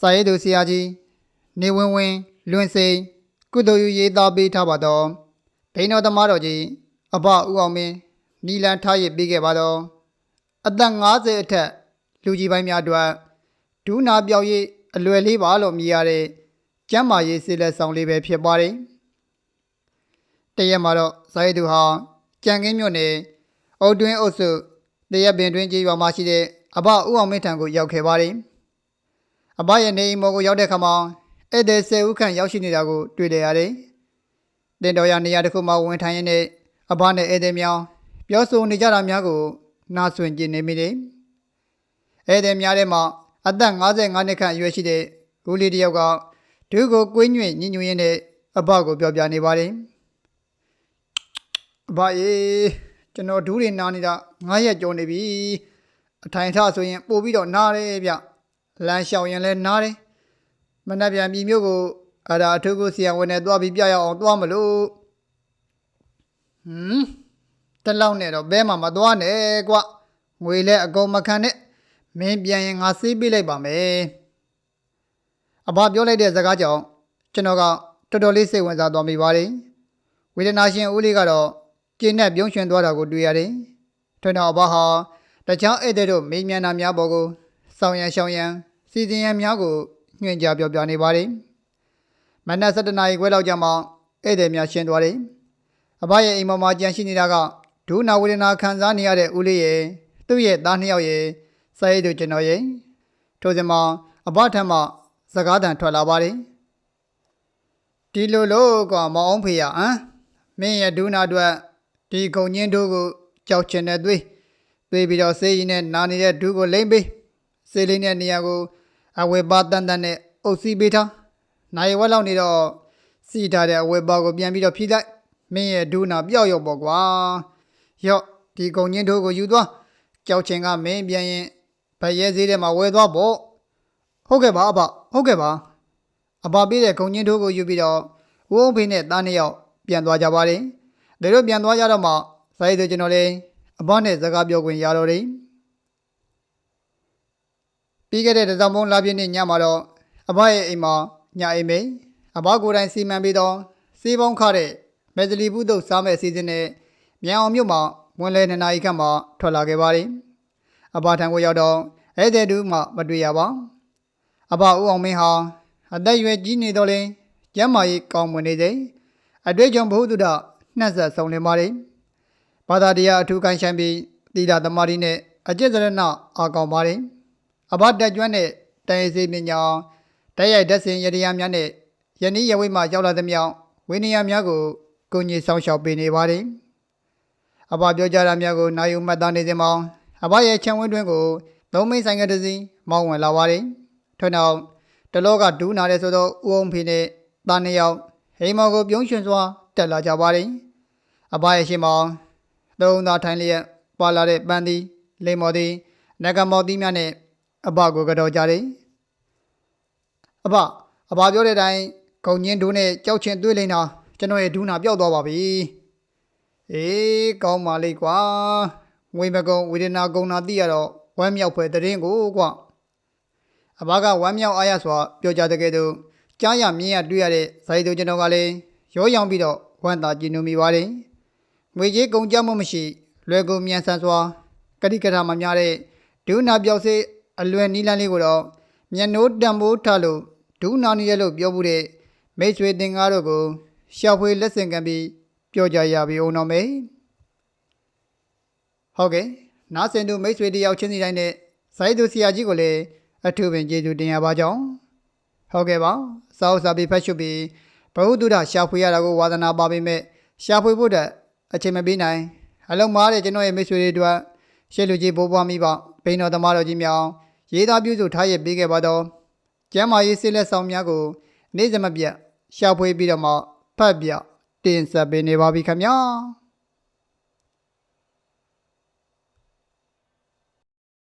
စာရေးသူဆရာကြီးနေဝင်းလွင်စိန်ကုသိုလ်ယူရေးသားပေးထားပါတော့ဘိန်းတော်သမားတော်ကြီးအဘဦးအောင်မင်းနီလန်ထားရပေးခဲ့ပါတော့အသက်50အထက်လူကြီးပိုင်းများအတွက်ဒူးနာပြောက်ရေးအလွယ်လေးပါလို့မြည်ရတဲ့ကျမ်းမာရေးဆေးလက်ဆောင်လေးပဲဖြစ်ပါတယ်တရက်မှာတော့စာရေးသူဟာကြံကင်းမြို့နယ်အုတ်တွင်းအုပ်စုတရက်ပင်တွင်းကြီးရွာမှာရှိတဲ့အဘဦးအောင်မင်းထံကိုရောက်ခဲ့ပါတယ်အဘရဲ့နေအိမ်မော်ကိုရောက်တဲ့အခါမှာဧည့်သည်10ဦးခန့်ရောက်ရှိနေတာကိုတွေ့လရတယ်။တင်တော်ရနေရာတစ်ခုမှာဝင်ထိုင်ရင်းနဲ့အဘနဲ့ဧည့်သည်များပြောဆိုနေကြတာများကိုနားဆွင့်ကြည့်နေမိတယ်။ဧည့်သည်များထဲမှာအသက်55နှစ်ခန့်အရွယ်ရှိတဲ့ဦးလေးတစ်ယောက်ကဒူးကိုကွင်းညွင့်ညှဉ်းညူရင်းနဲ့အဘကိုပြောပြနေပါတယ်။အဘရေကျွန်တော်ဒူးတွေနာနေတာ9ရက်ကျော်နေပြီ။အထိုင်ထဆိုရင်ပို့ပြီးတော့နားတယ်ဗျ။လမ်းလျှောက်ရင်လည်းနားတယ်မနှက်ပြန်ပြည်မျိုးကိုအထူးကိုဆရာဝန်နဲ့သွားပြီးပြရအောင်သွားမလို့တလောက်နဲ့တော့ဘဲမှမသွားနဲ့ကွငွေလဲအကုန်မခံနဲ့မင်းပြန်ရင်ငါဆေးပေးလိုက်ပါမယ်အဘပြောလိုက်တဲ့စကားကြောင့်ကျွန်တော်ကတော်တော်လေးစိတ်ဝင်စားသွားမိပါတယ်ဝေဒနာရှင်ဦးလေးကတော့ကျင်းနဲ့ပြုံးရွှင်သွားတာကိုတွေ့ရတယ်ထွန်းတော်အဘဟာတခြားဧည့်သည်တို့မေးမြန်းတာများပေါ်ကိုစောင်းရန်ရှောင်းရန်စီစဉ်ရန်များကိုညွှန်ကြားပြောပြနေပါတယ်။မနက်7:00 နာရီခွဲလောက်ကျမှဧည့်သည်များရှင်းသွားတယ်။အဘရဲ့အိမ်ပေါ်မှာကြံရှိနေတာကဒုနာဝေဒနာခံစားနေရတဲ့ဦးလေးရဲ့သူ့ရဲ့သား2ယောက်ရဲ့စာရေးသူကျွန်တော်ရဲ့ထို့စဉ်မှာအဘထံမှစကားသံထွက်လာပါတယ်။ဒီလိုလို့ကမောင်အောင်ဖေရမင်းရဲ့ဒုနာအတွက်ဒီခုံညင်းတို့ကိုကြောက်ချင်တဲ့သွေးပြီးတော့ဆေးရည်နဲ့နာနေတဲ့ဒုကိုလိမ့်ပေးဆေးလေးနဲ့နေရာကိုအဝေပါတန်တန်နဲ့အုပ်စီးပေးထားနိုင်ဝက်လောက်နေတော့စီထားတဲ့အဝေပါကိုပြန်ပြီးတော့ဖြီးလိုက်မင်းရဲ့ဒူးနာပျောက်ရောက်ပေါ့ကွာရော့ဒီကုံညင်းတို့ကိုယူသွားကြောက်ချင်ကမင်းပြန်ရင်ဗရဲဈေးထဲမှာဝယ်သွားပေါ့ဟုတ်ကဲ့ပါအဘဟုတ်ကဲ့ပါအဘပေးတဲ့ကုံညင်းတို့ကိုယူပြီးတော့ဝုန်းဖေးနဲ့သား2ယောက်ပြန်သွားကြပါတယ်ဒါတို့ပြန်သွားကြတော့မှစာရေးသူကျွန်တော်လေးအဘနဲ့စကားပြောခွင့်ရတော့တယ်ပြီးခဲ့တဲ့တစောင်းပုံးလာပြည့်နေ့ညမှာတော့အဘရဲ့အိမ်မှာညအိမ်မိန်အဘကိုယ်တိုင်စီမံပြီးတော့စီးပုံးခတဲ့မက်ဇလီဘူးတုတ်စားမဲ့အစီအစဉ်နဲ့မြန်အောင်မြို့မှာဝင်လဲ2နာရီခန့်မှထွက်လာခဲ့ပါတယ်အဘထံကိုရောက်တော့ဧည့်သည်တူမှမတွေ့ရပါအဘဦးအောင်မင်းဟာအသက်ရွယ်ကြီးနေတော့လဲကျမ်းမာရေးကောင်းမွန်နေစေအတွေ့အကြုံဘုဟုတုဒနှက်ဆက်ဆုံးလင်းပါတယ်ဘာသာတရားအထူးကိုင်းဆိုင်ပြီးသီလသမာဓိနဲ့အကျင့်စရဏအားကောင်းပါတယ်အဘတက်ကျွမ်းတဲ့တိုင်စီပညာတိုက်ရိုက်ဓာတ်စင်ရတရားများနဲ့ယနေ့ရဝိမှရောက်လာသမျှဝိနည်းများကိုကိုကြီးဆောင်ရှောက်ပေးနေပါတယ်အဘပြောကြတာများကိုနာယူမှတ်သားနေစဉ်မှာအဘရဲ့ခြံဝင်းတွင်ကိုသုံးမိတ်ဆိုင်ကတစ်စီးမောင်းဝင်လာပါတယ်ထို့နောက်တလောကဒူးနာတဲ့ဆိုတော့ဦးအောင်ဖေနဲ့သား2ယောက်ဟိမ်မော်ကိုပြုံးရွှင်စွာတက်လာကြပါတယ်အဘရဲ့ရှေ့မှာသုံးသားထိုင်လျက်ပါလာတဲ့ပန်းသီးလိမ္မော်သီးနဂမော်သီးများနဲ့အဘကိုကြော်ကြတယ်အဘပြောတဲ့အတိုင်းခုံညင်းဒူးနဲ့ကြောက်ချင်သွေးလိမ့်တာကျွန်တော်ရဲ့ဒူးနာပျောက်သွားပါပြီအေးကောင်းပါလိမ့်ကွာငွေမကုံဝေဒနာကုံနာသိရတော့ဝမ်းမြောက်ဖွယ်တဲ့ရင်ကိုကွာအဘကဝမ်းမြောက်အားရစွာပြောကြတဲ့ကဲ့သို့ကြားရမြင်ရတွေ့ရတဲ့ဇာတိတို့ကျွန်တော်ကလည်းရောရောင်ပြီးတော့ဝမ်းသာကြည်နူးမိပါတယ်ငွေကြီးကုန်ကြမှုမရှိလွယ်ကူမြန်ဆန်စွာကတိကထာမများတဲ့ဒူးနာပျောက်စေအလွယ်နီးလန်းလေးကိုတော့မျက်နှိုးတံပိုးထားလို့ဒူးနာနေရလို့ပြောမှုတဲ့မိတ်ဆွေတင်ကားတို့ကိုရှာဖွေလက်ဆင့်ကမ်းပြီးပြောကြရပြီအောင်တော့မေဟုတ်ကဲ့နားဆင်သူမိတ်ဆွေတယောက်ချင်းစီတိုင်းနဲ့ဇာတ်သူဆရာကြီးကိုလည်းအထူးပင်ကျေးဇူးတင်ရပါကြောင်းဟုတ်ကဲ့ပါစာအုပ်စာပေဖတ်ရှုပြီးဘဝတုဒ္ဓရှာဖွေရတာကိုဝါသနာပါပေမဲ့ရှာဖွေဖို့တဲ့အချိန်မပေးနိုင်အလုံးမားတဲ့ကျွန်တော်ရဲ့မိတ်ဆွေတွေအတွက်ရှေ့လူကြီးဘိုးဘွားမိဘဘိန်းတော်သမားတော်ကြီးများရေးသားပြုစုထားရပေးခဲ့ပါတော့ကျမ်းမာရေးဆေးလက်ဆောင်များကိုနေ့စမပြတ်ရှာဖွေပြီးတော့မှဖတ်ပြတင်ဆက်ပေးနေပါပြီခင်ဗျာ